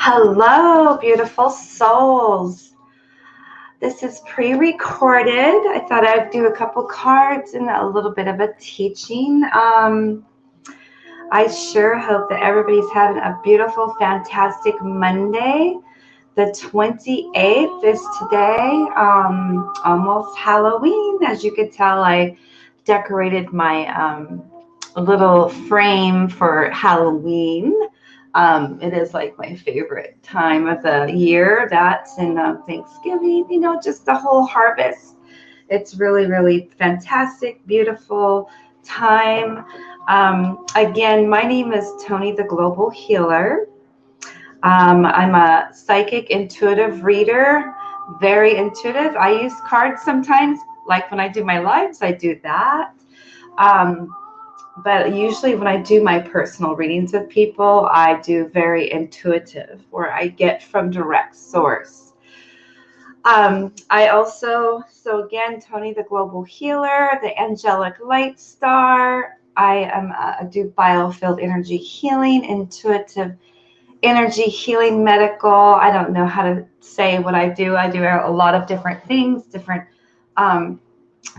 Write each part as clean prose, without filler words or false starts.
Hello, beautiful souls. This is pre-recorded. I thought I'd do a couple cards and a little bit of a teaching. I sure hope that everybody's having a beautiful, fantastic Monday. The 28th is today, almost Halloween. As you could tell, I decorated my little frame for Halloween. It is like my favorite time of the year. That's in Thanksgiving, just the whole harvest. It's really, really fantastic, beautiful time. Again, my name is Tony the Global Healer. I'm a psychic intuitive reader, very intuitive. I use cards sometimes, like when I do my lives, I do that. But usually when I do my personal readings with people, I do very intuitive, where I get from direct source. I also, so again, Tony the Global Healer, the Angelic Light Star. I do biofield energy healing, intuitive energy healing, medical. I don't know how to say what I do. I do a lot of different things, different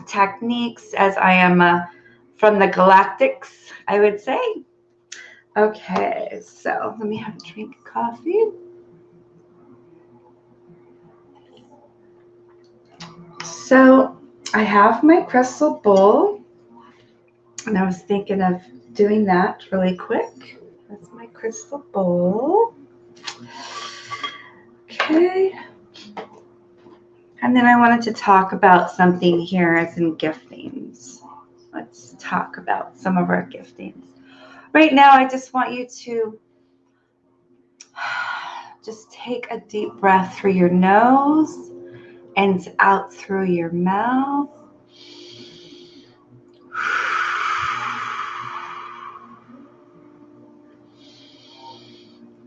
techniques, as I am from the galactics, I would say. Okay, so let me have a drink of coffee. So I have my crystal bowl, and I was thinking of doing that really quick. That's my crystal bowl. Okay. And then I wanted to talk about something here as in giftings. Let's talk about some of our giftings. Right now, I just want you to just take a deep breath through your nose and out through your mouth.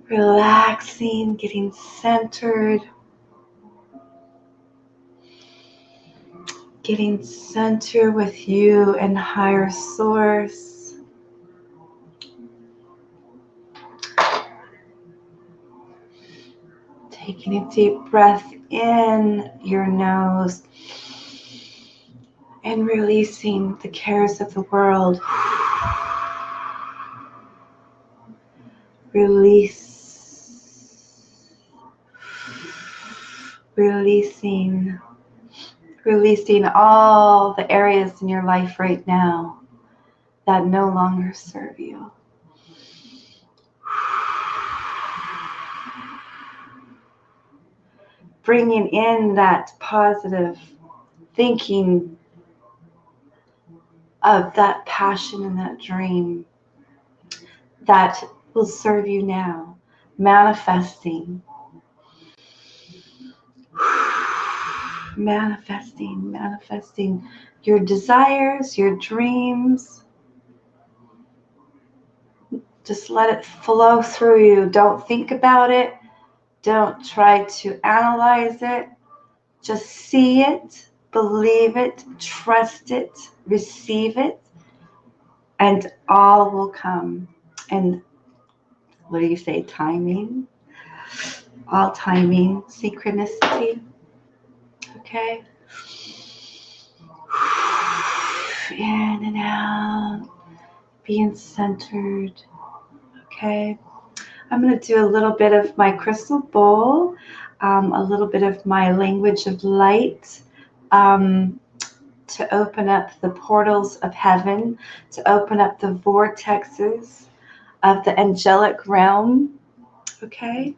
Relaxing, getting centered. Getting centered with you and higher source. Taking a deep breath in your nose and releasing the cares of the world. Releasing all the areas in your life right now that no longer serve you. Bringing in that positive thinking of that passion and that dream that will serve you now. Manifesting your desires, your dreams. Just let it flow through you. Don't think about it. Don't try to analyze it. Just see it, believe it, trust it, receive it, and all will come. And what do you say? Timing? All timing, synchronicity. Okay? In and out, being centered. Okay? I'm going to do a little bit of my crystal bowl, a little bit of my language of light, to open up the portals of heaven, to open up the vortexes of the angelic realm. Okay?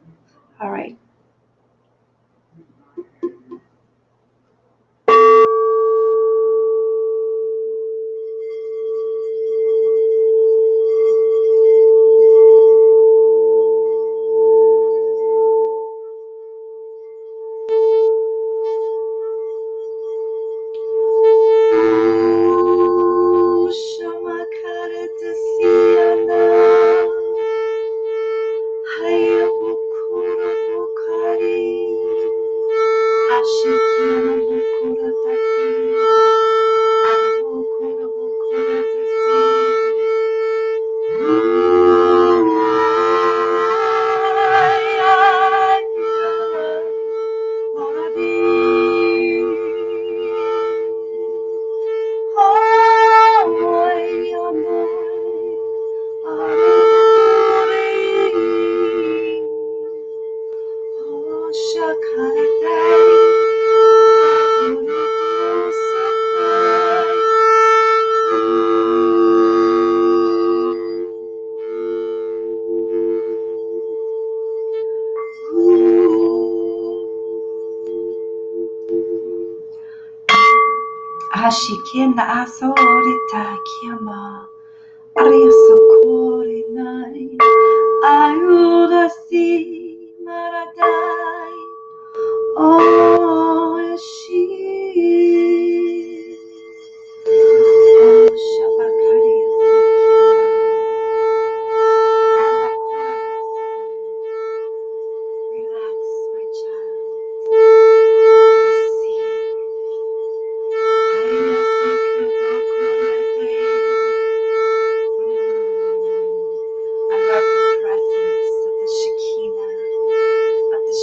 All right. Hashikina asorita kiama. Aria sokori nai. Ayuda si maradai. Oh, she. Oh, Shabakari. Relax, my child. I love the presence of the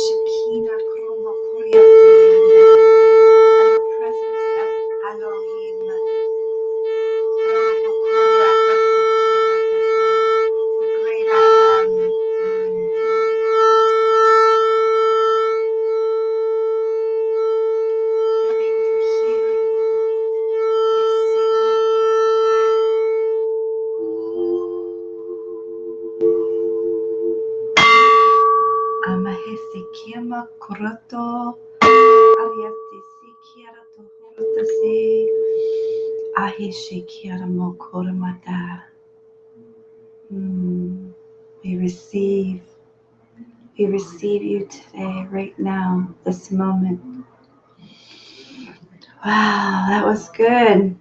Shekinah, Kroma Kuriasianda, and the presence of Elohim. The great I am. Coming for healing. Amahesikiama Kuroto Ariatisikiara Tohurutasi Ahishikiara Mokoramata. We receive you today, right now, this moment. Wow, that was good.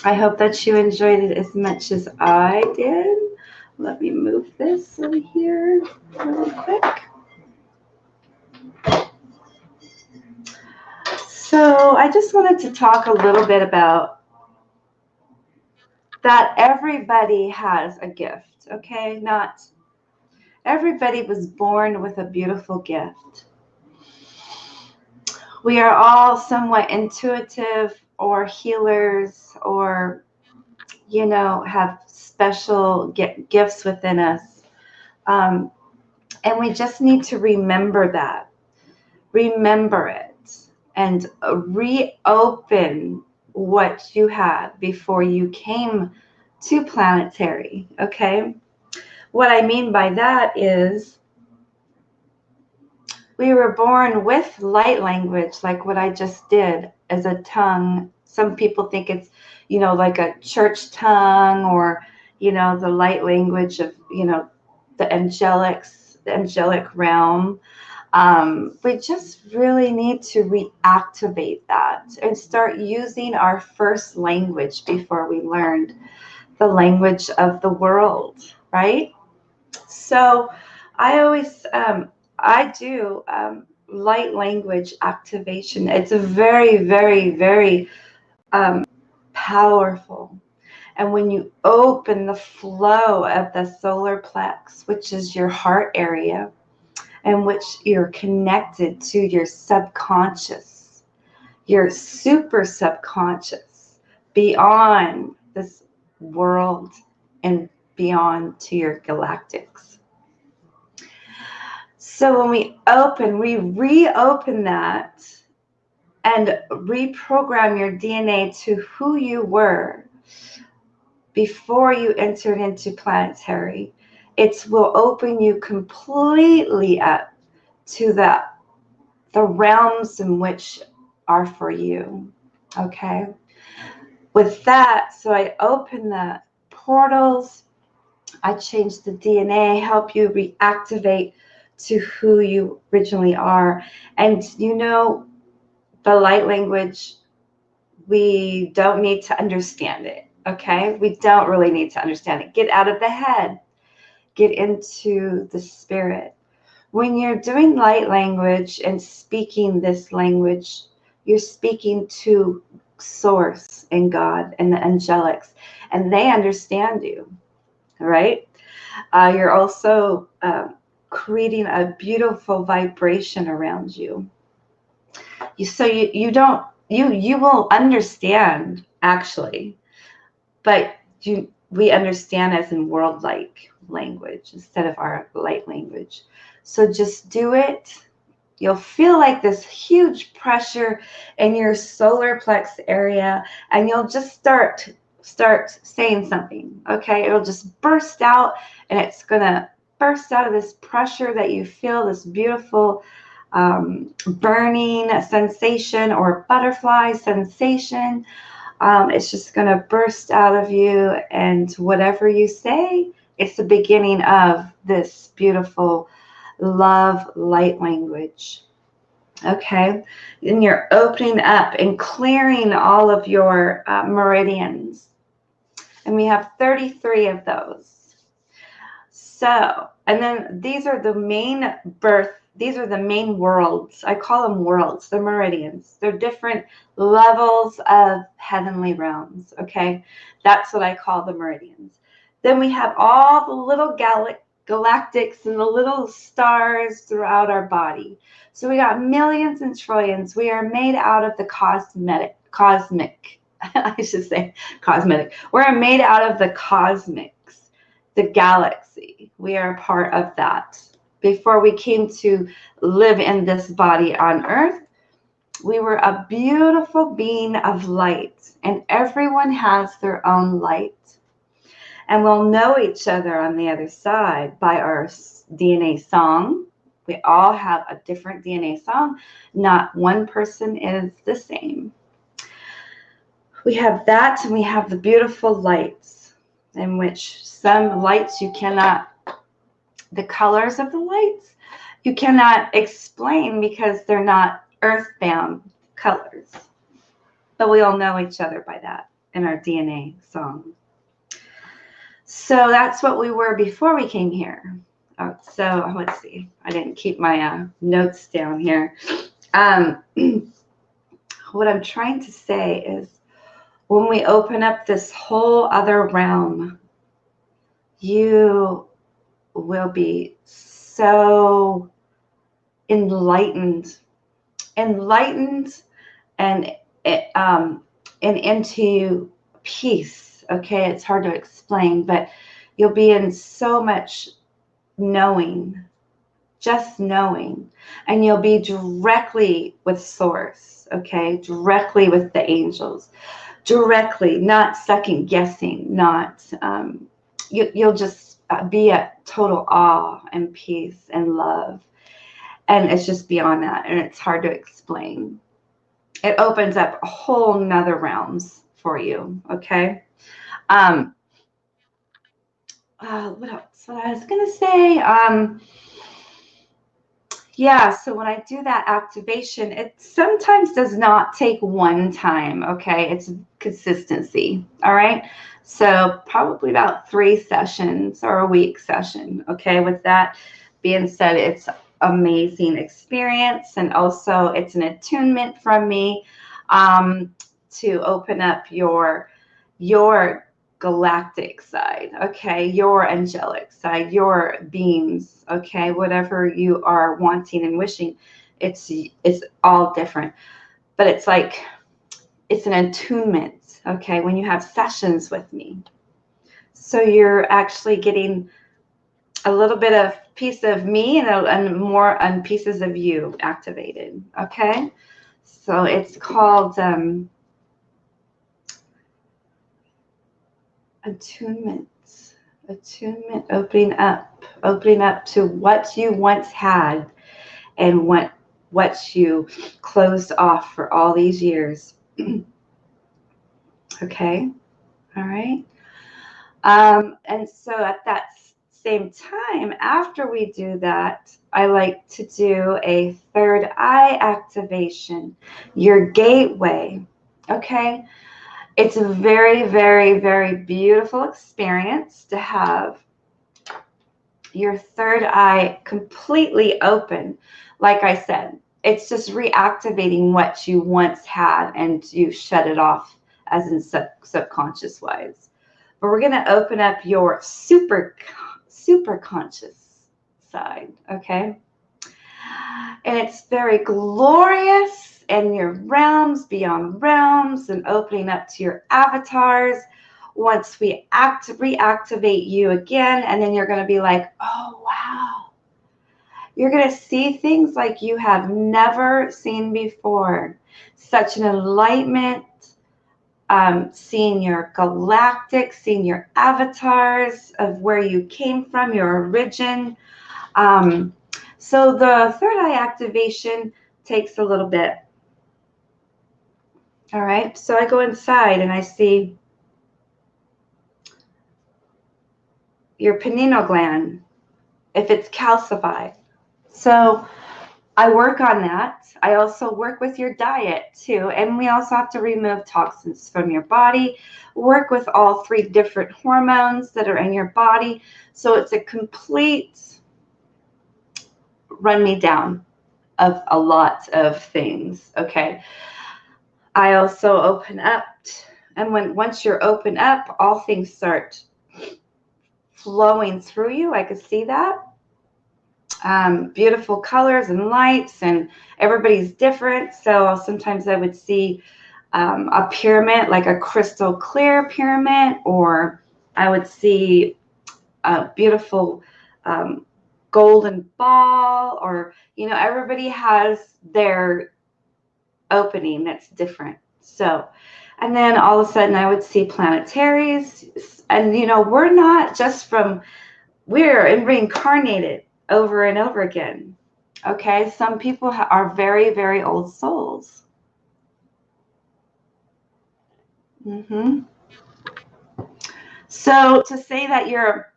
I hope that you enjoyed it as much as I did. Let me move this over here really quick. So I just wanted to talk a little bit about that everybody has a gift, okay? Not everybody was born with a beautiful gift. We are all somewhat intuitive or healers or, have special gifts within us. And we just need to remember that. Remember it and reopen what you had before you came to planetary, okay? What I mean by that is we were born with light language, like what I just did, as a tongue. Some people think it's, like a church tongue or, the light language of, the angelic realm. We just really need to reactivate that and start using our first language before we learned the language of the world, right? So I always, I do light language activation. It's a very, very, very powerful. And when you open the flow of the solar plex, which is your heart area, in which you're connected to your subconscious, your super subconscious, beyond this world and beyond to your galactics. So when we reopen that and reprogram your DNA to who you were before you entered into planetary, it will open you completely up to the realms in which are for you. Okay. With that, so I open the portals, I change the DNA, help you reactivate to who you originally are. And the light language, we don't need to understand it. Okay. We don't really need to understand it. Get out of the head, get into the spirit. When you're doing light language and speaking this language, you're speaking to Source and God and the angelics, and they understand you, right? You're also creating a beautiful vibration around you. You will understand, actually, but we understand as in world-like language instead of our light language. So just do it. You'll feel like this huge pressure in your solar plex area, and you'll just start saying something. Okay, it'll just burst out, and it's gonna burst out of this pressure that you feel, this beautiful burning sensation or butterfly sensation. It's just going to burst out of you, and whatever you say, it's the beginning of this beautiful love light language. Okay, and you're opening up and clearing all of your meridians, and we have 33 of those. So, and then these are the main worlds. I call them worlds, the meridians. They're different levels of heavenly realms, okay? That's what I call the meridians. Then we have all the little galactics and the little stars throughout our body. So we got millions and trillions. We are made out of the cosmic, I should say cosmetic. We're made out of the cosmics, the galaxy. We are a part of that. Before we came to live in this body on earth, we were a beautiful being of light, and everyone has their own light. And we'll know each other on the other side by our DNA song. We all have a different DNA song. Not one person is the same. We have that, and we have the beautiful lights, in which some lights you cannot, the colors of the lights, you cannot explain because they're not earthbound colors. But we all know each other by that in our DNA song. So that's what we were before we came here. So let's see. I didn't keep my notes down here. What I'm trying to say is, when we open up this whole other realm, you will be so enlightened and into peace. Okay, it's hard to explain, but you'll be in so much knowing, just knowing, and you'll be directly with source. Okay, directly with the angels, directly, not second guessing, not you'll just be at total awe and peace and love. And it's just beyond that, and it's hard to explain. It opens up a whole nother realms for you. Okay. What else? What I was gonna say, yeah, so when I do that activation, it sometimes does not take one time, okay? It's consistency, all right? So probably about 3 sessions or a week session, okay? With that being said, it's amazing experience, and also it's an attunement from me to open up your galactic side, okay, your angelic side, your beings, okay, whatever you are wanting and wishing. It's all different, but it's like it's an attunement, okay, when you have sessions with me. So you're actually getting a little bit of piece of me and more on pieces of you activated, okay? So it's called attunement, opening up to what you once had and what you closed off for all these years. Okay, all right. And so at that same time, after we do that, I like to do a third eye activation, your gateway. Okay. It's a very, very, very beautiful experience to have your third eye completely open. Like I said, it's just reactivating what you once had and you shut it off as in subconscious wise. But we're going to open up your super conscious side, okay? And it's very glorious, and your realms beyond realms, and opening up to your avatars. Once we reactivate you again, and then you're going to be like, oh wow, you're going to see things like you have never seen before. Such an enlightenment, seeing your galactic, seeing your avatars of where you came from, your origin, So the third eye activation takes a little bit. All right, so I go inside and I see your pineal gland, if it's calcified. So I work on that. I also work with your diet too. And we also have to remove toxins from your body, work with all 3 different hormones that are in your body. So it's a complete run me down of a lot of things. Okay. I also open up. And once you're open up, all things start flowing through you. I could see that. Beautiful colors and lights, and everybody's different. So sometimes I would see a pyramid, like a crystal clear pyramid, or I would see a beautiful golden ball, or, everybody has their opening that's different. So, and then all of a sudden I would see planetaries, and, we're not just we're reincarnated over and over again. Okay, some people are very, very old souls. So to say that you're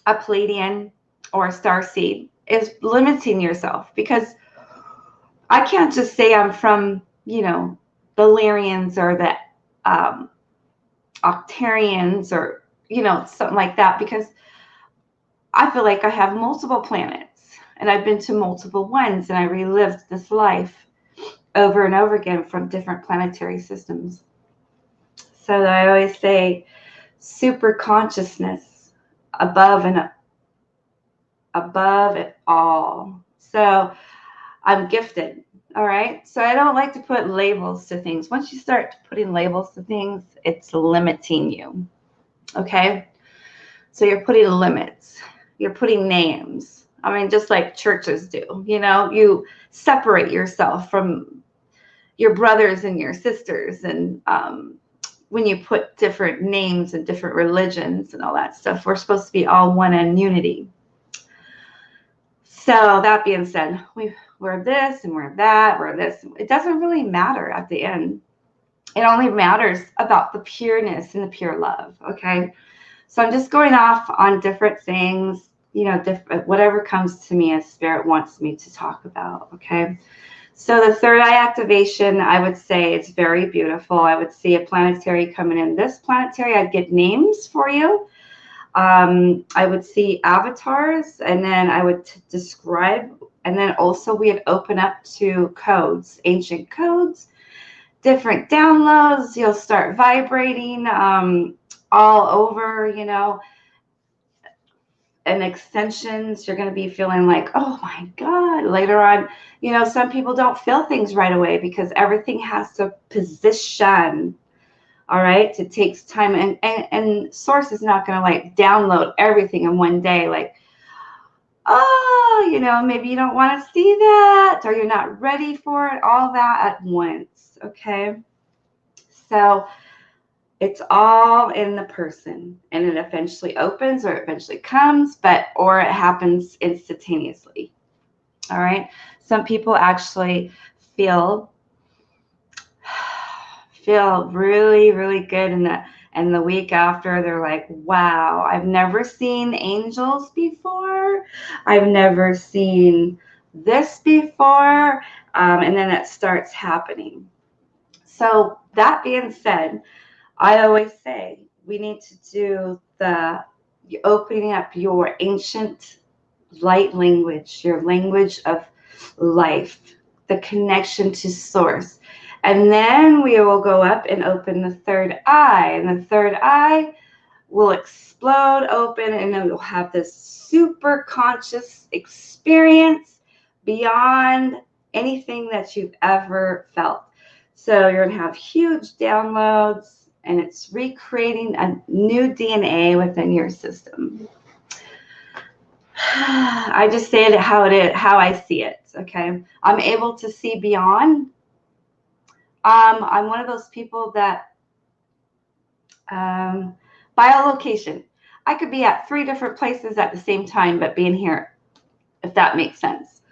a Pleiadian or a starseed is limiting yourself, because I can't just say I'm from, the Lyrians or the Octarians, or, something like that, because I feel like I have multiple planets and I've been to multiple ones, and I relived this life over and over again from different planetary systems. So I always say super consciousness above it all. So I'm gifted. All right. So I don't like to put labels to things. Once you start putting labels to things, it's limiting you. Okay. So you're putting limits. You're putting names. I mean, just like churches do, you separate yourself from your brothers and your sisters. And when you put different names and different religions and all that stuff, we're supposed to be all one in unity. So that being said, we're this and we're that, we're this. It doesn't really matter at the end. It only matters about the pureness and the pure love. Okay. So I'm just going off on different things, whatever comes to me as spirit wants me to talk about. Okay. So the third eye activation, I would say it's very beautiful. I would see a planetary coming in. This planetary, I'd get names for you. I would see avatars, and then I would describe, and then also we'd open up to codes, ancient codes, different downloads. You'll start vibrating all over, and extensions. You're going to be feeling like, oh my God. Later on, some people don't feel things right away because everything has to position. All right. It takes time, and source is not going to like download everything in one day. Like, oh, maybe you don't want to see that, or you're not ready for it, all that at once. Okay. So it's all in the person, and it eventually opens, or it eventually comes, or it happens instantaneously. All right. Some people actually feel really, really good and the week after, they're like, wow, I've never seen angels before. I've never seen this before. And then it starts happening. So that being said, I always say we need to do the opening up your ancient light language, your language of life, the connection to source. And then we will go up and open the third eye, and the third eye will explode open, and then we'll have this super conscious experience beyond anything that you've ever felt. So you're going to have huge downloads, and it's recreating a new DNA within your system. I just say it how it is, how I see it. Okay. I'm able to see beyond. I'm one of those people that biolocation. I could be at 3 different places at the same time, but being here if that makes sense.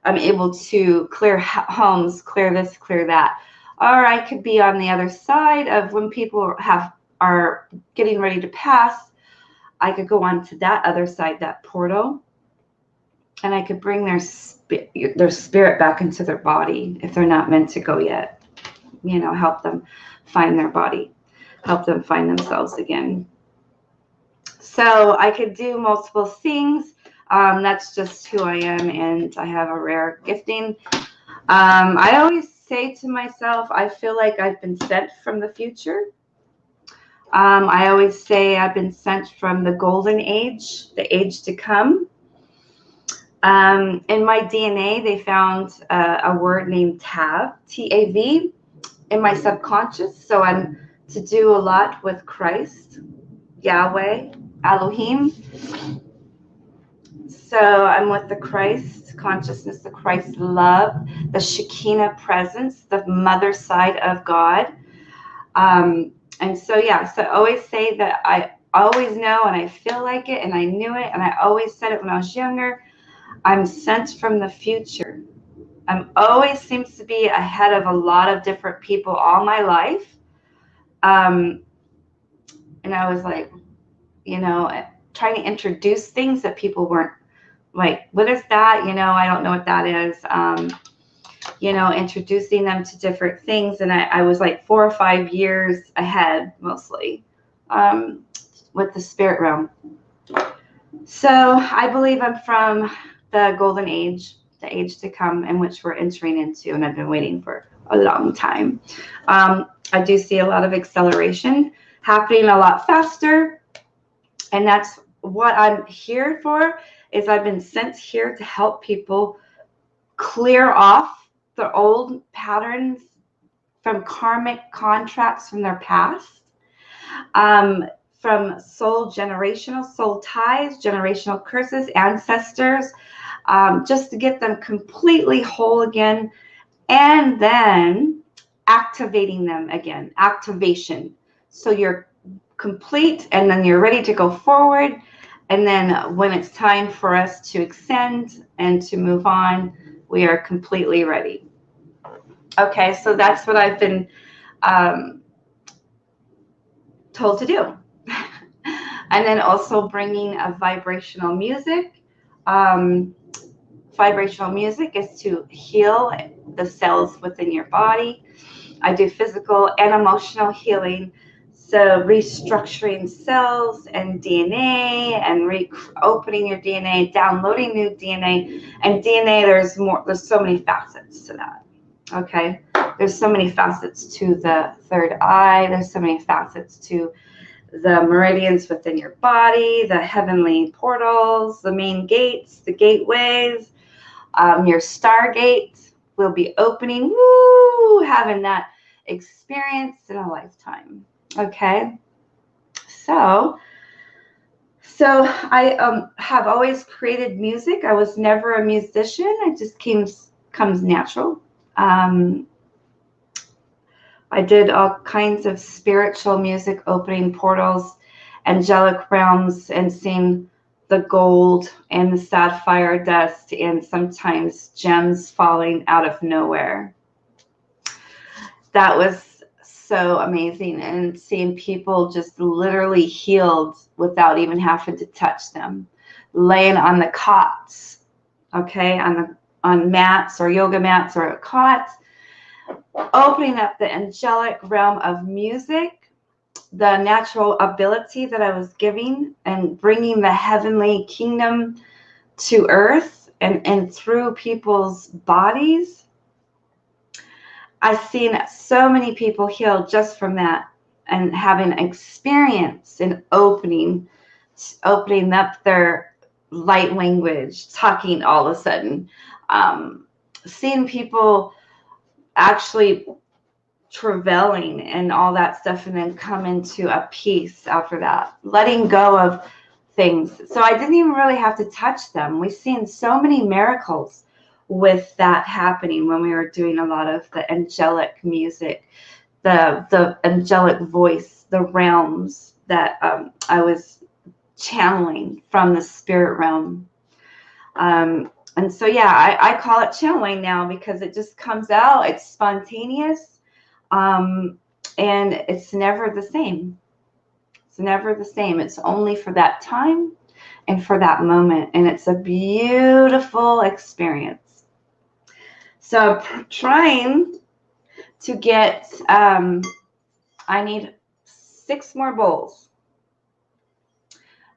I'm able to clear homes, clear this, clear that. Or I could be on the other side of when people are getting ready to pass. I could go on to that other side, that portal, and I could bring their spirit back into their body if they're not meant to go yet. You know, help them find their body, help them find themselves again. So I could do multiple things. That's just who I am, and I have a rare gifting. I always say to myself, I feel like I've been sent from the future. I always say I've been sent from the golden age, the age to come. In my DNA, they found a word named Tav, T-A-V, in my subconscious. So I'm to do a lot with Christ, Yahweh, Elohim. So I'm with the Christ consciousness, the Christ love, the Shekinah presence, the mother side of God. And so, yeah, so I always say that I always know and I feel like it and I knew it. And I always said it when I was younger. I'm sent from the future. I'm always seems to be ahead of a lot of different people all my life. And I was like, you know, trying to introduce things that people weren't like, what is that? You know, I don't know what that is. You know, introducing them to different things. And I was like 4 or 5 years ahead, mostly, with the spirit realm. So I believe I'm from the golden age, the age to come in which we're entering into, and I've been waiting for a long time. I do see a lot of acceleration happening a lot faster, and that's what I'm here for. Is I've been sent here to help people clear off the old patterns from karmic contracts from their past, from generational soul ties, generational curses, ancestors, just to get them completely whole again, and then activating them again, activation. So you're complete, and then you're ready to go forward. And then when it's time for us to extend and to move on, we are completely ready. Okay, so that's what I've been told to do. And then also bringing a vibrational music. Vibrational music is to heal the cells within your body. I do physical and emotional healing. So restructuring cells and DNA and opening your DNA, downloading new DNA. And DNA, there's so many facets to that. Okay. There's so many facets to the third eye. There's so many facets to the meridians within your body, the heavenly portals, the main gates, the gateways. Your Stargate will be opening. Woo! Having that experience in a lifetime. Okay. So I have always created music. I was never a musician. It just comes natural. I did all kinds of spiritual music, opening portals, angelic realms, and seeing the gold and the sapphire dust and sometimes gems falling out of nowhere. That was so amazing, and seeing people just literally healed without even having to touch them, laying on the cots, okay, on mats or yoga mats or cots, opening up the angelic realm of music, the natural ability that I was giving, and bringing the heavenly kingdom to earth and through people's bodies. I've seen so many people healed just from that, and having experience in opening up their light language, talking all of a sudden, seeing people actually travailing and all that stuff, and then come into a peace after that, letting go of things. So I didn't even really have to touch them. We've seen so many miracles with that happening when we were doing a lot of the angelic music, the angelic voice, the realms that I was channeling from the spirit realm. And so, yeah, I call it channeling now because it just comes out. It's spontaneous, and it's never the same. It's never the same. It's only for that time and for that moment. And it's a beautiful experience. So I'm trying to get, I need 6 more bowls.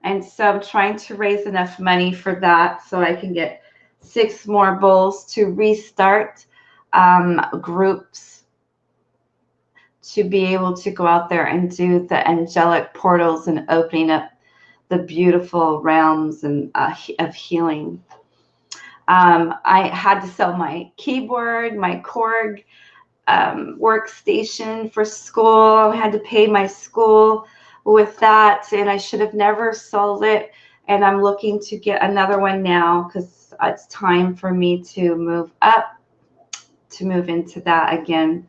And so I'm trying to raise enough money for that so I can get 6 more bowls to restart groups to be able to go out there and do the angelic portals and opening up the beautiful realms and of healing. I had to sell my keyboard, my Korg workstation for school. I had to pay my school with that, and I should have never sold it. And I'm looking to get another one now because it's time for me to move up, to move into that again.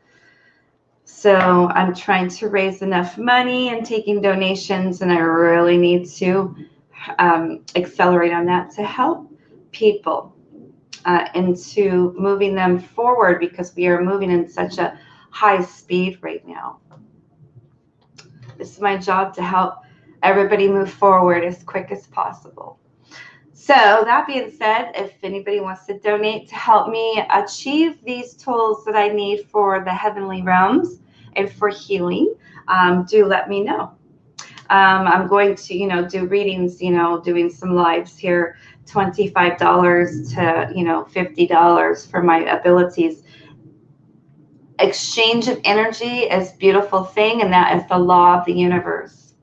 So I'm trying to raise enough money and taking donations, and I really need to accelerate on that to help people into moving them forward, because we are moving in such a high speed right now. This is my job, to help everybody move forward as quick as possible. So that being said, if anybody wants to donate to help me achieve these tools that I need for the heavenly realms and for healing, do let me know. I'm going to, do readings, doing some lives here, $25 to, $50 for my abilities. Exchange of energy is a beautiful thing, and that is the law of the universe.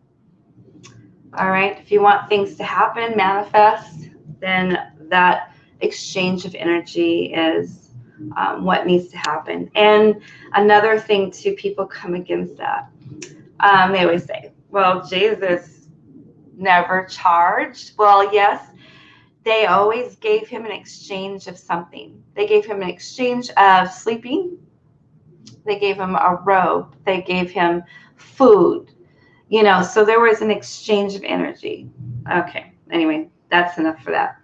All right. If you want things to happen, manifest, then that exchange of energy is what needs to happen. And another thing too, people come against that. They always say, well, Jesus never charged. Well, yes, they always gave him an exchange of something. They gave him an exchange of sleeping. They gave him a robe. They gave him food. So there was an exchange of energy. Okay. Anyway, that's enough for that.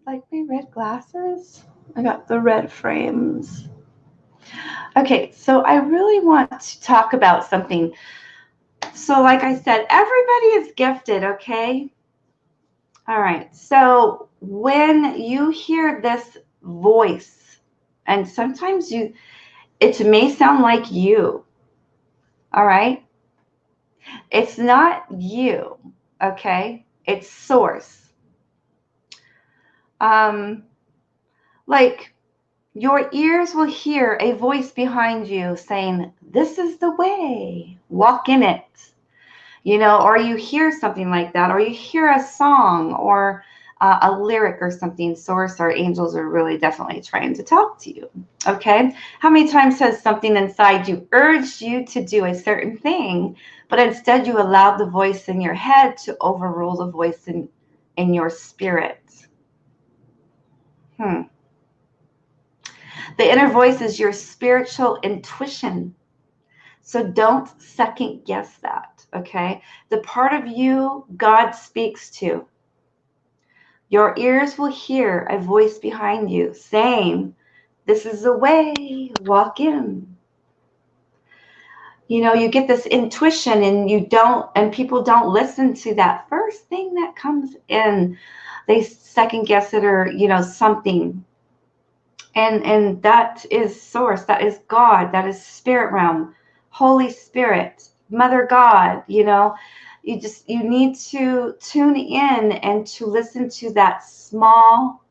Like my red glasses? I got the red frames. Okay, so I really want to talk about something. So like I said, everybody is gifted, okay? All right, so when you hear this voice, and sometimes it may sound like you, all right? It's not you, okay? It's source. Like your ears will hear a voice behind you saying, this is the way, walk in it. Or you hear something like that, or you hear a song or a lyric or something. Source or angels are really definitely trying to talk to you. Okay. How many times has something inside you urged you to do a certain thing, but instead you allowed the voice in your head to overrule the voice in your spirit? The inner voice is your spiritual intuition. So don't second guess that, okay? The part of you God speaks to. Your ears will hear a voice behind you saying, this is the way, walk in. You get this intuition, and people don't listen to that first thing that comes in. They second guess it, or, something. And that is source, that is God, that is spirit realm, Holy Spirit, Mother God. You need to tune in and to listen to that small,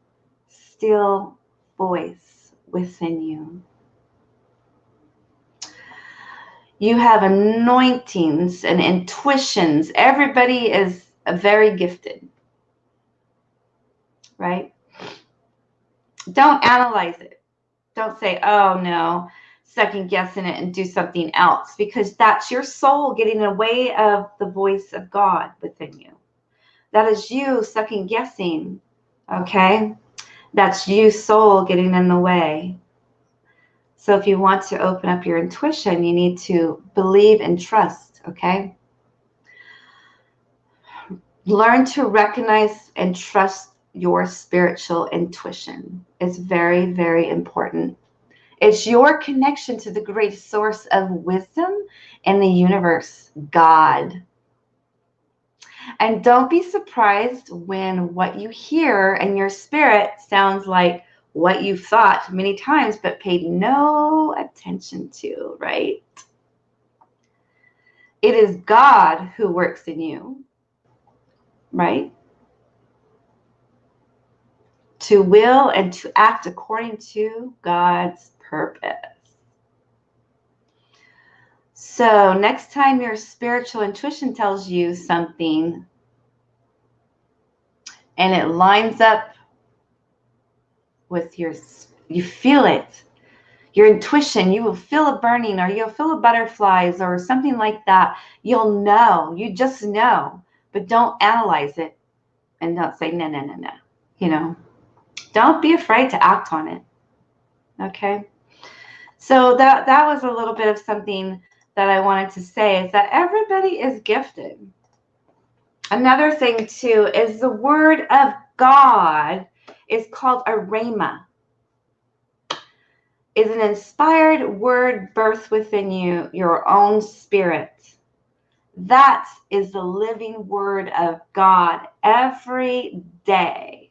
still voice within you. You have anointings and intuitions. Everybody is very gifted, right? Don't analyze it. Don't say, oh no, second guessing it and do something else, because that's your soul getting in the way of the voice of God within you. That is you second guessing, okay? That's you, soul, getting in the way. So if you want to open up your intuition, you need to believe and trust, okay? Learn to recognize and trust your spiritual intuition. It's very, very important. It's your connection to the great source of wisdom in the universe, God. And don't be surprised when what you hear in your spirit sounds like what you've thought many times but paid no attention to, right? It is God who works in you, right? To will and to act according to God's purpose. So next time your spiritual intuition tells you something and it lines up with you feel it, your intuition, you will feel a burning or you'll feel a butterflies or something like that. You'll know, you just know, but don't analyze it and don't say, no, no, no, no. You know, don't be afraid to act on it. Okay. So that was a little bit of something that I wanted to say, is that everybody is gifted. Another thing too is the word of God is called a rhema. Is an inspired word birthed within you, your own spirit. That is the living word of God. Every day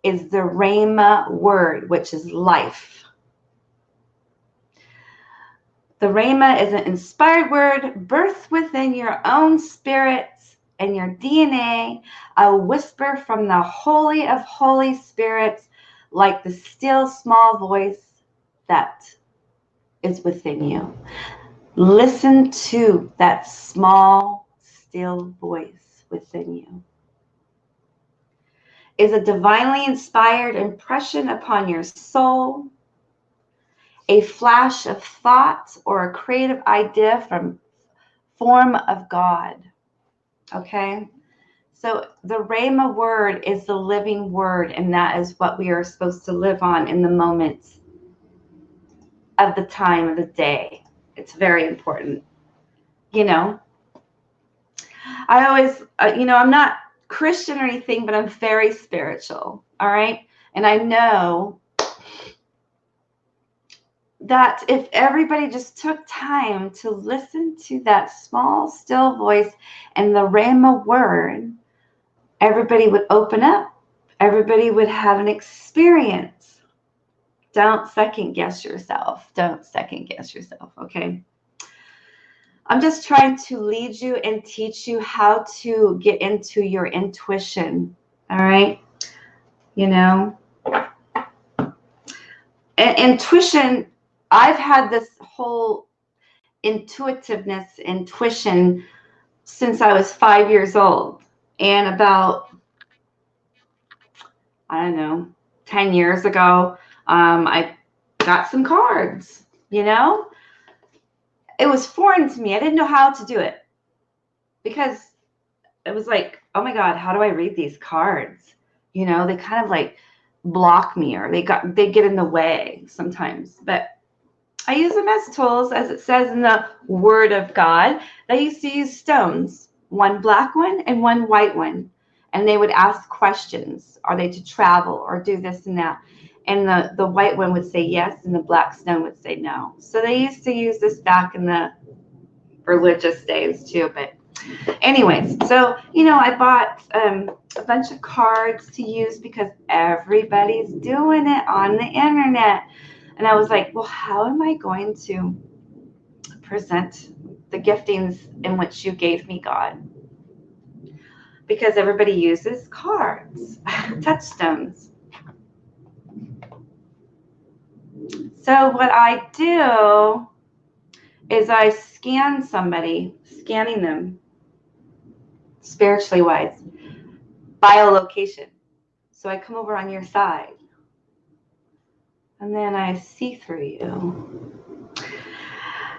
is the rhema word, which is life. The rhema is an inspired word birthed within your own spirit and your DNA, a whisper from the Holy of Holy Spirits, like the still small voice that is within you. Listen to that small, still voice within you. Is a divinely inspired impression upon your soul, a flash of thought or a creative idea from form of God. Okay? So the Rhema word is the living word, and that is what we are supposed to live on in the moment of the time of the day. It's very important. You know, I always, I'm not Christian or anything, but I'm very spiritual. All right. And I know that if everybody just took time to listen to that small, still voice and the Rhema word, everybody would open up. Everybody would have an experience. Don't second guess yourself. Don't second guess yourself. Okay. I'm just trying to lead you and teach you how to get into your intuition. All right. You know, and intuition, I've had this whole intuition since I was 5 years old. And about, I don't know, 10 years ago, I got some cards, It was foreign to me. I didn't know how to do it because it was like, oh my God, how do I read these cards? They kind of like block me, or they get in the way sometimes. But I use them as tools, as it says in the Word of God. They used to use stones, one black one and one white one. And they would ask questions. Are they to travel or do this and that? And the white one would say yes, and the black stone would say no. So they used to use this back in the religious days too. But anyways, so, I bought a bunch of cards to use because everybody's doing it on the internet. And I was like, well, how am I going to present the giftings in which you gave me, God? Because everybody uses cards, touchstones. So what I do is I scan somebody, scanning them spiritually wise, biolocation. So I come over on your side, and then I see through you.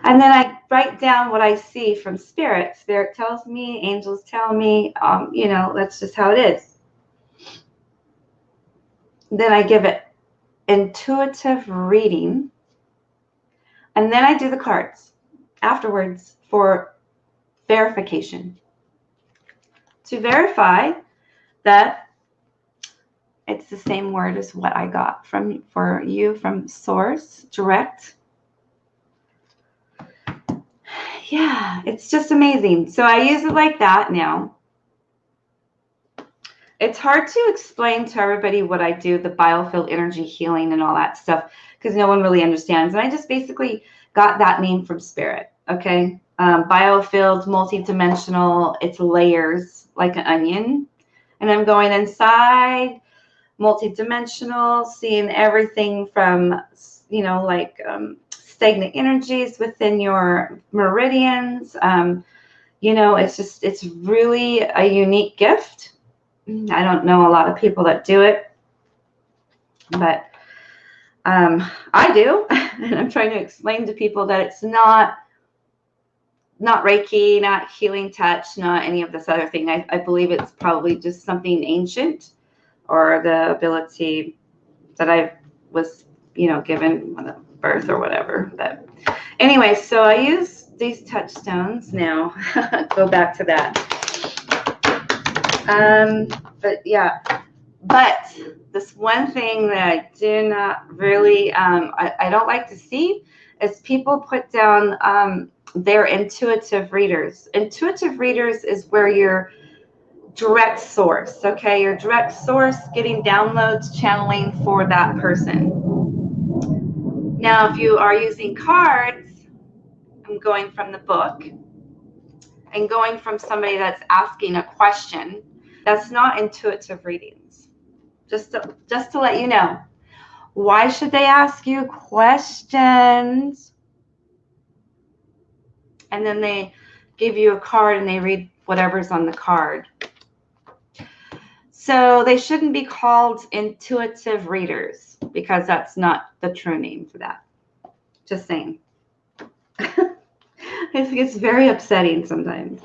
And then I write down what I see from Spirit. Spirit tells me, angels tell me, that's just how it is. Then I give it intuitive reading. And then I do the cards afterwards for verification. to verify that it's the same word as what I got for you from source, direct. Yeah, it's just amazing. So I use it like that now. It's hard to explain to everybody what I do, the biofield energy healing and all that stuff, because no one really understands. And I just basically got that name from spirit, okay? Biofield, multidimensional, it's layers like an onion. And I'm going inside, multidimensional, seeing everything from, you know, like stagnant energies within your meridians. You know, it's really a unique gift. I don't know a lot of people that do it, but I do. And I'm trying to explain to people that it's not Reiki, not healing touch, not any of this other thing. I believe it's probably just something ancient, or the ability that I was, you know, given at birth or whatever. But anyway, so I use these touchstones now. Go back to that. But yeah, but this one thing that I do not really, I don't like to see is people put down their intuitive readers. Intuitive readers is where your direct source, okay? Your direct source getting downloads, channeling for that person. Now, if you are using cards, I'm going from the book and going from somebody that's asking a question, that's not intuitive readings. Just to let you know. Why should they ask you questions? And then they give you a card and they read whatever's on the card. So they shouldn't be called intuitive readers, because that's not the true name for that. Just saying. It's very upsetting sometimes.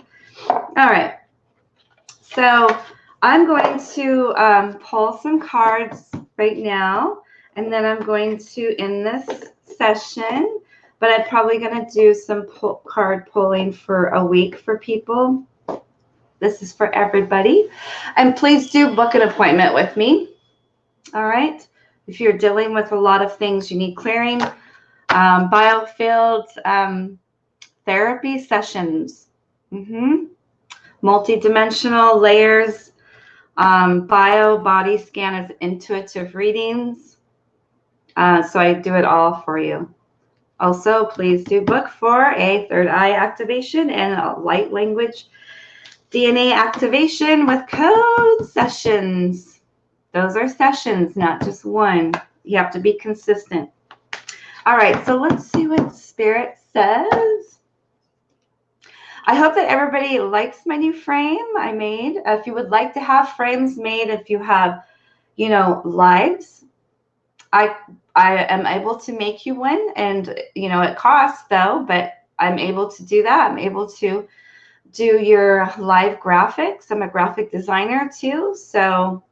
All right. So I'm going to pull some cards right now, and then I'm going to end this session. But I'm probably going to do some card pulling for a week for people. This is for everybody. And please do book an appointment with me. All right. If you're dealing with a lot of things you need clearing, biofield therapy sessions, multidimensional layers, body scan as intuitive readings. So I do it all for you. Also, please do book for a third eye activation and a light language DNA activation with code sessions. Those are sessions, not just one. You have to be consistent. All right, so let's see what Spirit says. I hope that everybody likes my new frame I made. If you would like to have frames made, if you have, you know, lives, I am able to make you one, and, you know, it costs though, but I'm able to do that. I'm able to do your live graphics. I'm a graphic designer too. So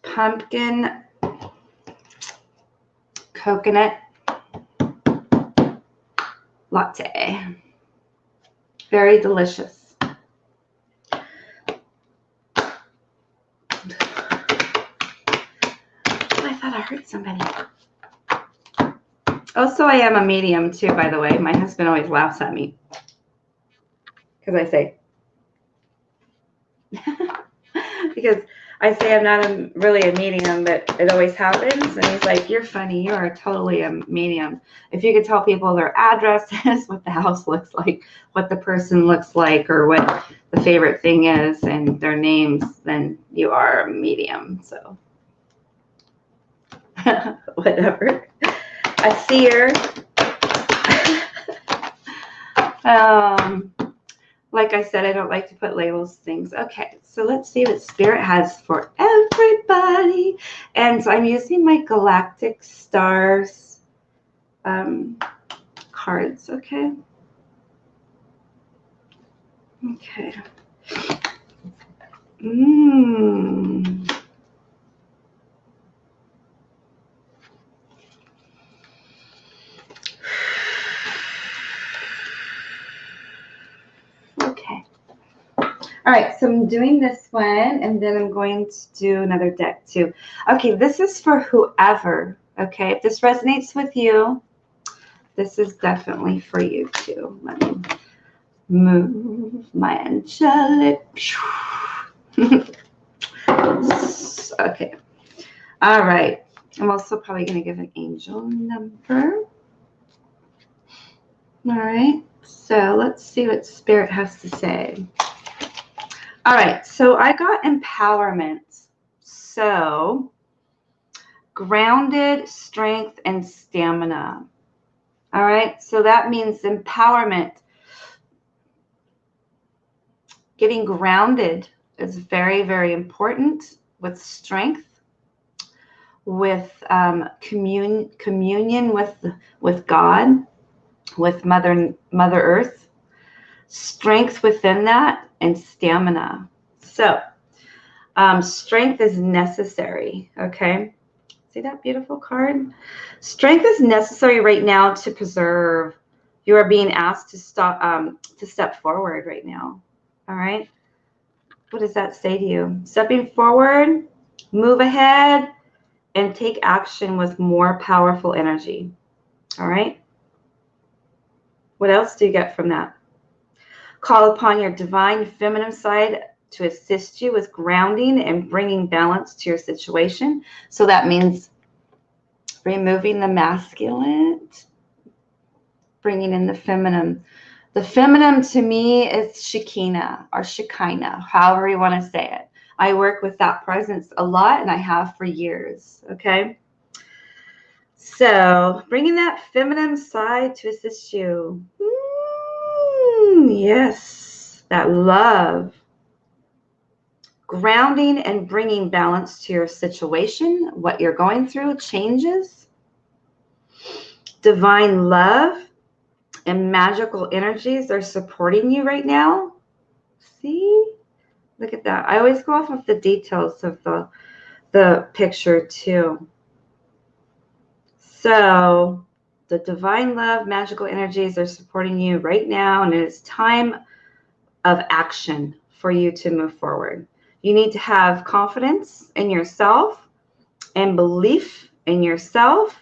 pumpkin, coconut latte. Very delicious. I thought I heard somebody. Also, I am a medium too, by the way. My husband always laughs at me because I say, because I say I'm not really a medium, but it always happens. And he's like, you're funny. You are totally a medium. If you could tell people their addresses, what the house looks like, what the person looks like, or what the favorite thing is, and their names, then you are a medium. So whatever. A seer. Like I said, I don't like to put labels things. Okay, so let's see what Spirit has for everybody. And so I'm using my Galactic Stars cards, okay? Okay. All right, so I'm doing this one, and then I'm going to do another deck too. Okay, this is for whoever. Okay, if this resonates with you, this is definitely for you too. Let me move my angelic. Okay. All right. I'm also probably going to give an angel number. All right. So let's see what Spirit has to say. All right. So I got empowerment. So grounded, strength, and stamina. All right. So that means empowerment. Getting grounded is very, very important with strength, with communion with God, with Mother Earth, strength within that, and stamina. So strength is necessary. Okay, see that beautiful card? Strength is necessary right now to preserve. You are being asked to step forward right now. All right. What does that say to you? Stepping forward, move ahead, and take action with more powerful energy. All right. What else do you get from that? Call upon your divine feminine side to assist you with grounding and bringing balance to your situation. So that means removing the masculine, bringing in the feminine. The feminine to me is Shekinah or Shekinah, however you want to say it. I work with that presence a lot, and I have for years. Okay. So bringing that feminine side to assist you. Yes, that love. Grounding and bringing balance to your situation, what you're going through, changes. Divine love and magical energies are supporting you right now. See? Look at that. I always go off of the details of the picture too. So the divine love, magical energies are supporting you right now, and it is time of action for you to move forward. You need to have confidence in yourself and belief in yourself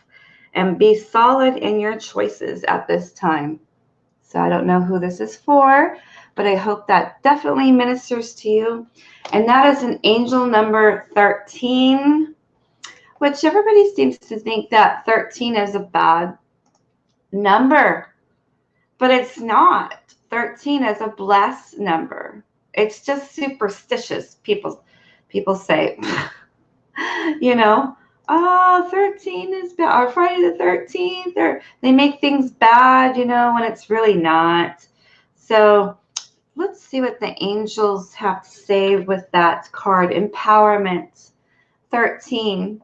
and be solid in your choices at this time. So I don't know who this is for, but I hope that definitely ministers to you. And that is an angel number 13, which everybody seems to think that 13 is a bad number, but it's not. 13 is a blessed number. It's just superstitious. People say, you know, oh, 13 is bad, or Friday the 13th, they make things bad, you know, when it's really not. So let's see what the angels have to say with that card, empowerment, 13.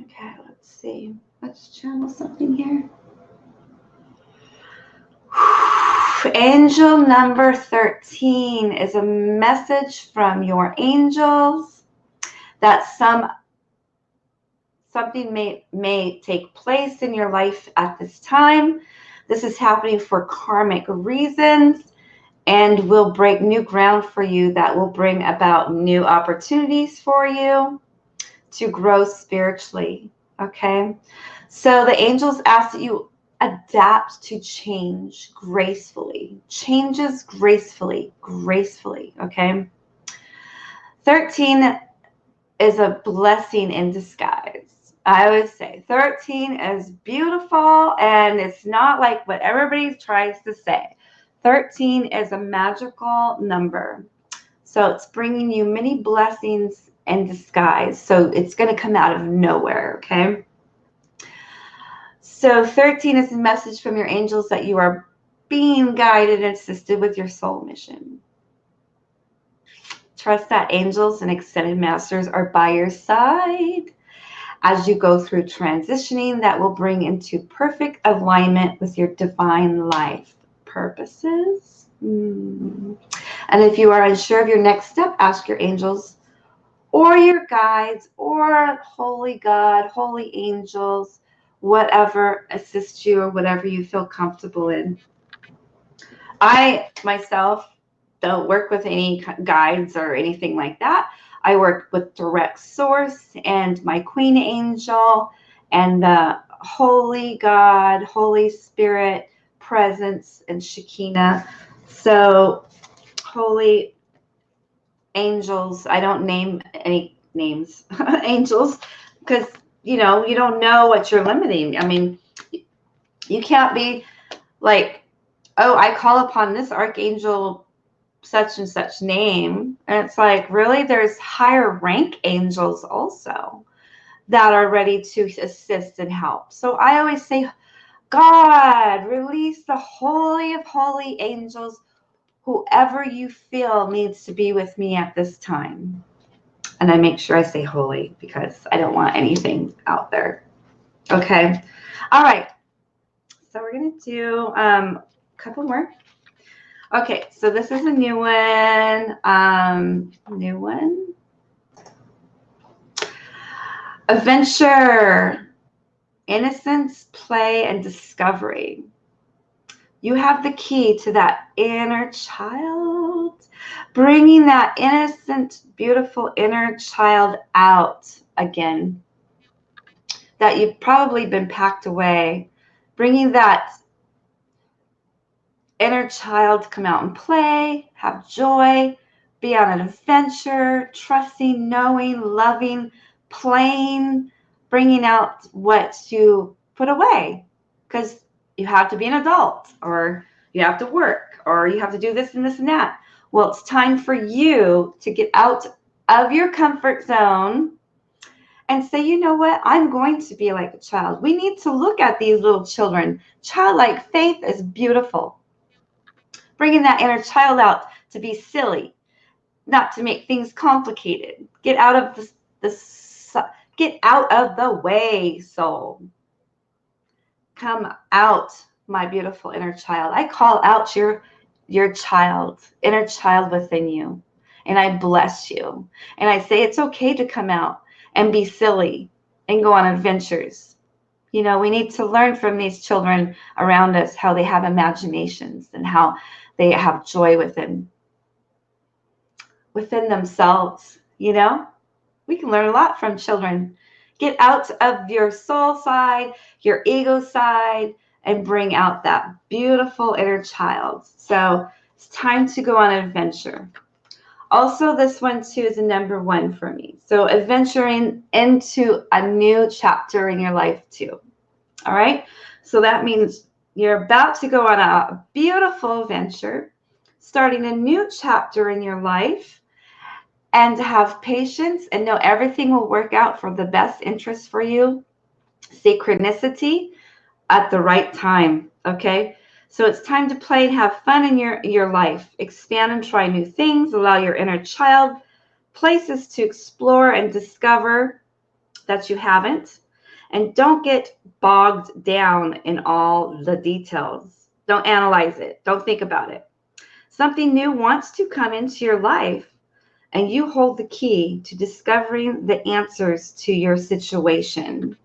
Okay, let's see. Let's channel something here. Angel number 13 is a message from your angels that something may take place in your life at this time. This is happening for karmic reasons and will break new ground for you that will bring about new opportunities for you to grow spiritually. Okay, so the angels ask that you adapt to change gracefully. Changes gracefully. Okay, 13 is a blessing in disguise. I always say 13 is beautiful, and it's not like what everybody tries to say. 13 is a magical number. So it's bringing you many blessings in disguise. So it's going to come out of nowhere, okay? So 13 is a message from your angels that you are being guided and assisted with your soul mission. Trust that angels and extended masters are by your side as you go through transitioning that will bring into perfect alignment with your divine life purposes. And if you are unsure of your next step, ask your angels or your guides or holy God, holy angels, whatever assists you or whatever you feel comfortable in. I myself don't work with any guides or anything like that. I work with direct source and my queen angel and the holy God, Holy Spirit presence and Shekinah. So holy angels, I don't name any names, angels, because you don't know what you're limiting. I mean, you can't be like, oh, I call upon this archangel such and such name. And it's like, really, there's higher rank angels also that are ready to assist and help. So I always say, God, release the holy of holy angels, whoever you feel needs to be with me at this time. And I make sure I say holy because I don't want anything out there. Okay. All right. So we're going to do a couple more. Okay, so this is a new one. Adventure, innocence, play, and discovery. You have the key to that inner child, bringing that innocent, beautiful inner child out again, that you've probably been packed away, bringing that inner child to come out and play, have joy, be on an adventure, trusting, knowing, loving, playing, bringing out what you put away. Because you have to be an adult, or you have to work, or you have to do this and this and that. Well, it's time for you to get out of your comfort zone and say, you know what? I'm going to be like a child. We need to look at these little children. Childlike faith is beautiful. Bringing that inner child out to be silly, not to make things complicated. Get out of get out of the way, soul. Come out, my beautiful inner child. I call out your child, inner child within you, and I bless you. And I say it's okay to come out and be silly and go on adventures. We need to learn from these children around us how they have imaginations and how they have joy within themselves. We can learn a lot from children. Get out of your soul side, your ego side, and bring out that beautiful inner child. So it's time to go on an adventure. Also, this one too is a number 1 for me. So adventuring into a new chapter in your life too. All right. So that means you're about to go on a beautiful adventure, starting a new chapter in your life, and to have patience and know everything will work out for the best interest for you. Synchronicity at the right time. Okay. So it's time to play and have fun in your life. Expand and try new things. Allow your inner child places to explore and discover that you haven't. And don't get bogged down in all the details. Don't analyze it. Don't think about it. Something new wants to come into your life, and you hold the key to discovering the answers to your situation.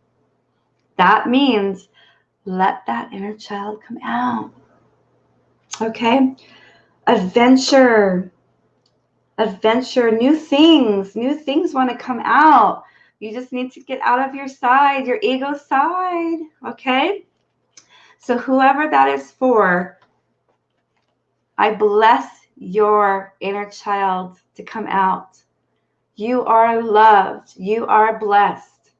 That means let that inner child come out. Okay? Adventure, new things want to come out. You just need to get out of your side, your ego side. Okay? So whoever that is for, I bless your inner child to come out. You are loved. You are blessed.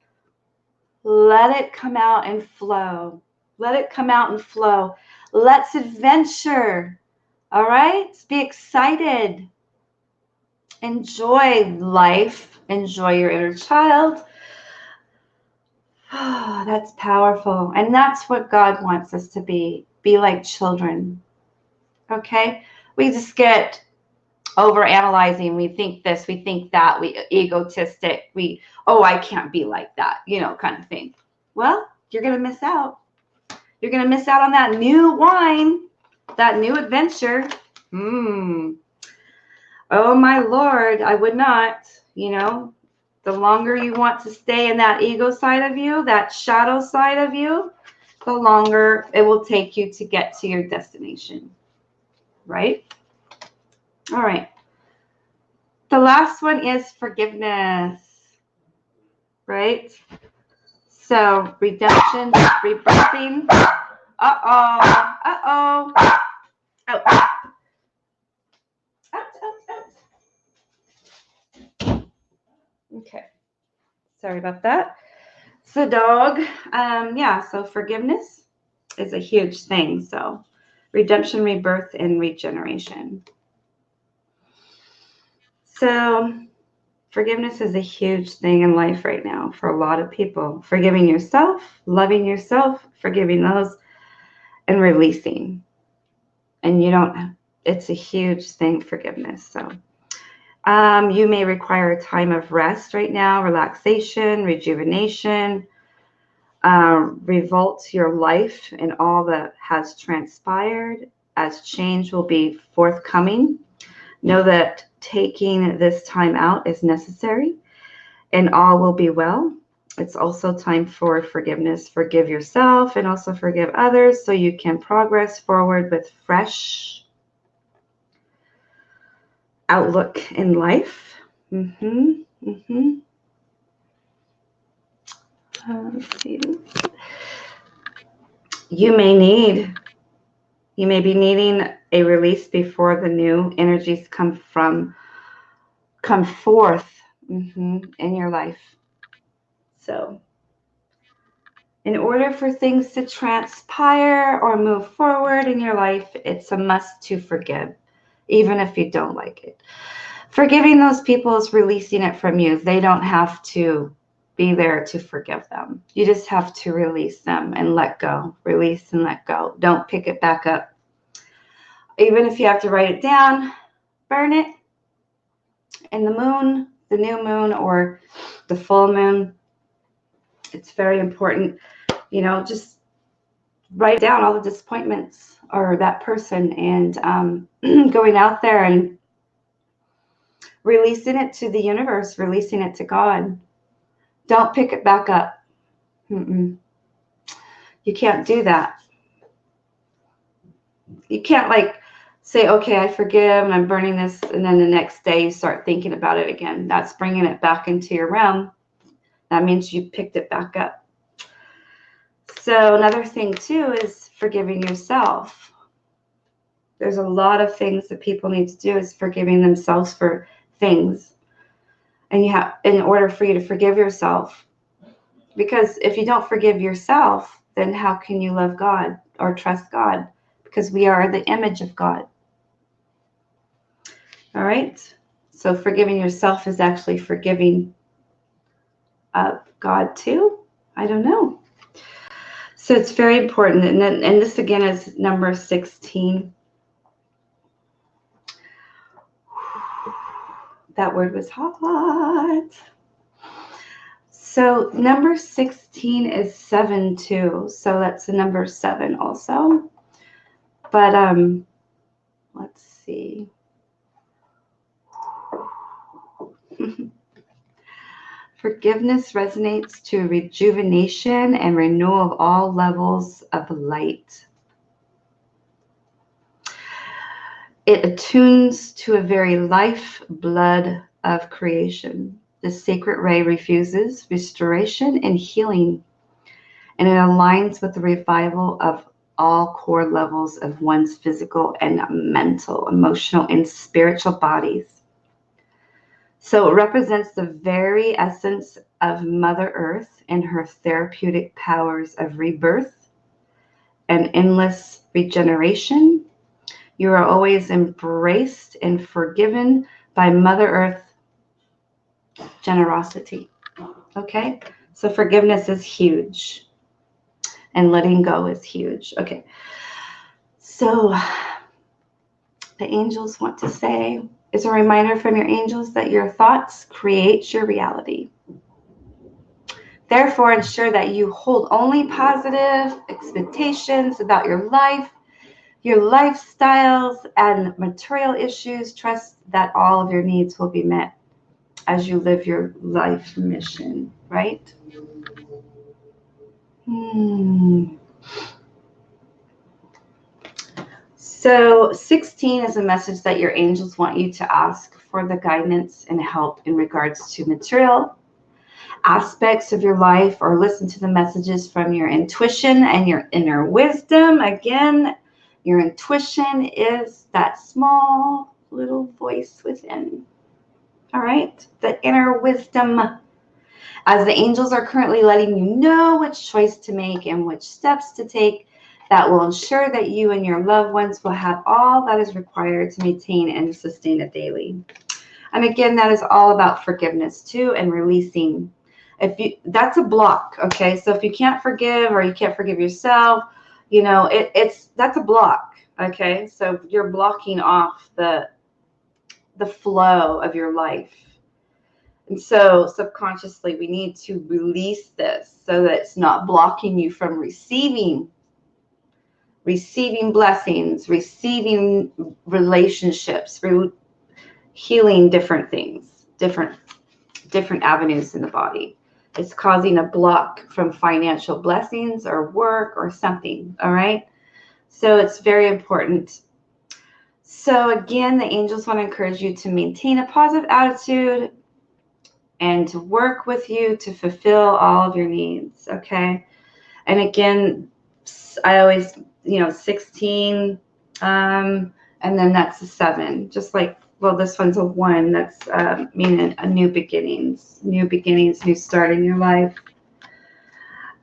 Let it come out and flow. Let it come out and flow. Let's adventure. All right? Be excited. Enjoy life. Enjoy your inner child. Oh, that's powerful. And that's what God wants us to be. Be like children. Okay? We just get over analyzing. We think this, we think that, we egotistic. I can't be like that, kind of thing. Well, you're going to miss out. You're going to miss out on that new wine, that new adventure. Oh my Lord, I would not. The longer you want to stay in that ego side of you, that shadow side of you, the longer it will take you to get to your destination. Right? All right. The last one is forgiveness, right? So redemption, rebirthing. Uh-oh. Uh-oh. Oh. Ouch, ouch, ouch. Okay. Sorry about that. So dog, yeah, so forgiveness is a huge thing. So redemption, rebirth, and regeneration. So forgiveness is a huge thing in life right now for a lot of people. Forgiving yourself, loving yourself, forgiving those, and releasing. And it's a huge thing, forgiveness. So you may require a time of rest right now, relaxation, rejuvenation, revolt your life and all that has transpired, as change will be forthcoming. Know that taking this time out is necessary and all will be well. It's also time for forgiveness. Forgive yourself and also forgive others so you can progress forward with fresh outlook in life. Let's see. You may be needing a release before the new energies come forth in your life. So in order for things to transpire or move forward in your life, it's a must to forgive, even if you don't like it. Forgiving those people is releasing it from you. They don't have to be there to forgive them. You just have to release them and let go. Release and let go. Don't pick it back up. Even if you have to write it down, burn it in the new moon, or the full moon. It's very important, just write down all the disappointments or that person and going out there and releasing it to the universe, releasing it to God. Don't pick it back up. You can't do that. You can't say, okay, I forgive and I'm burning this, and then the next day you start thinking about it again. That's bringing it back into your realm. That means you picked it back up. So another thing too is forgiving yourself. There's a lot of things that people need to do is forgiving themselves for things. And in order for you to forgive yourself, because if you don't forgive yourself, then how can you love God or trust God? Because we are the image of God. All right. So forgiving yourself is actually forgiving God too. I don't know. So it's very important. And this again is number 16. That word was hot. So number 16 is 7 too. So that's the number 7 also. But let's see. Forgiveness resonates to rejuvenation and renewal of all levels of light. It attunes to a very life blood of creation. The sacred ray refuses restoration and healing, and it aligns with the revival of all core levels of one's physical and mental, emotional, and spiritual bodies. So it represents the very essence of Mother Earth and her therapeutic powers of rebirth and endless regeneration. You are always embraced and forgiven by Mother Earth generosity. Okay? So forgiveness is huge. And letting go is huge. Okay. So the angels want to say, it's a reminder from your angels that your thoughts create your reality. Therefore, ensure that you hold only positive expectations about your life, your lifestyles, and material issues. Trust that all of your needs will be met as you live your life mission, right? So 16 is a message that your angels want you to ask for the guidance and help in regards to material aspects of your life, or listen to the messages from your intuition and your inner wisdom. Again, your intuition is that small little voice within. All right, the inner wisdom. As the angels are currently letting you know which choice to make and which steps to take that will ensure that you and your loved ones will have all that is required to maintain and sustain it daily. And again, that is all about forgiveness too, and releasing. That's a block, okay? So if you can't forgive, or you can't forgive yourself, that's a block, okay? So you're blocking off the flow of your life. And so subconsciously, we need to release this so that it's not blocking you from receiving blessings, receiving relationships, healing different things, different avenues in the body. It's causing a block from financial blessings or work or something, all right? So it's very important. So again, the angels want to encourage you to maintain a positive attitude and to work with you to fulfill all of your needs, okay? And again, I always, 16, and then that's a 7, just like, well, this one's a 1. That's meaning a new beginnings, new start in your life.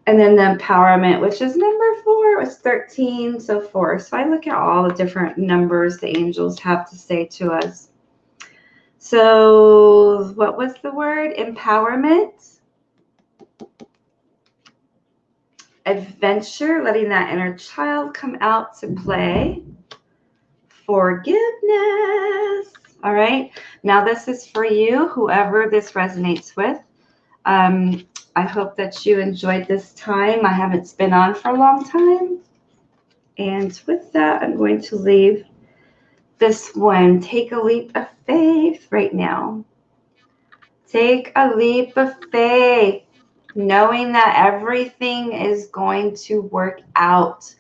And then the empowerment, which is number 4, was 13, so 4. So I look at all the different numbers the angels have to say to us. So what was the word? Empowerment. Adventure, letting that inner child come out to play. Forgiveness. All right. Now this is for you, whoever this resonates with. I hope that you enjoyed this time. I haven't been on for a long time. And with that, I'm going to leave this one. Take a leap of faith right now. Take a leap of faith, knowing that everything is going to work out.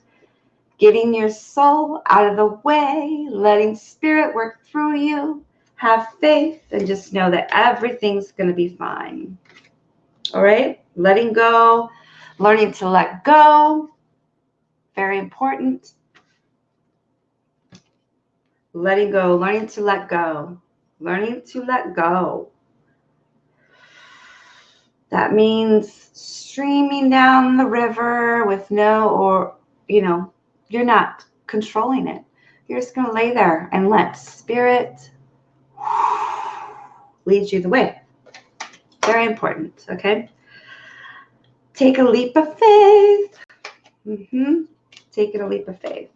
Getting your soul out of the way, letting spirit work through you. Have faith and just know that everything's going to be fine. All right? Letting go, learning to let go. Very important. Letting go, learning to let go. Learning to let go. That means streaming down the river with you're not controlling it. You're just going to lay there and let spirit lead you the way. Very important, okay? Take a leap of faith. Taking a leap of faith.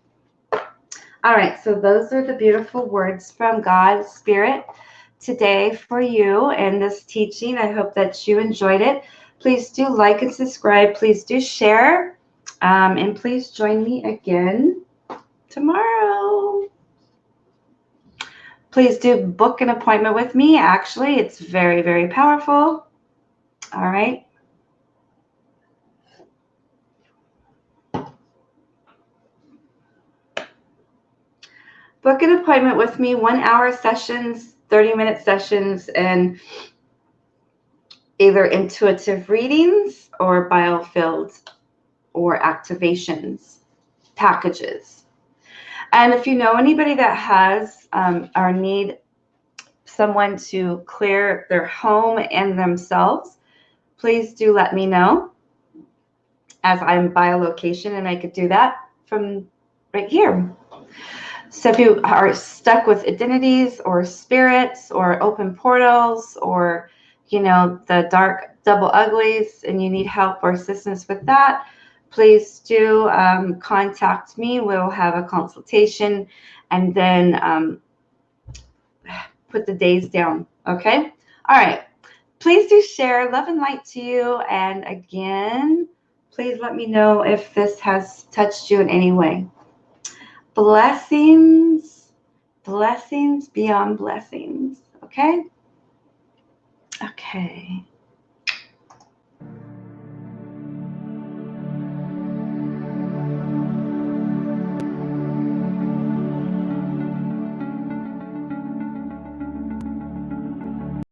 All right, so those are the beautiful words from God, Spirit, today for you in this teaching. I hope that you enjoyed it. Please do like and subscribe. Please do share. And please join me again tomorrow. Please do book an appointment with me. Actually, it's very, very powerful. All right. Book an appointment with me, 1-hour sessions, 30-minute sessions, and either intuitive readings or biofields or activations packages. And if you know anybody that has or need someone to clear their home and themselves, please do let me know, as I'm biolocation and I could do that from right here. So if you are stuck with identities or spirits or open portals or, the dark double uglies and you need help or assistance with that, please do contact me. We'll have a consultation and then put the days down. Okay? All right. Please do share. Love and light to you. And again, please let me know if this has touched you in any way. Blessings, blessings beyond blessings. Okay? Okay.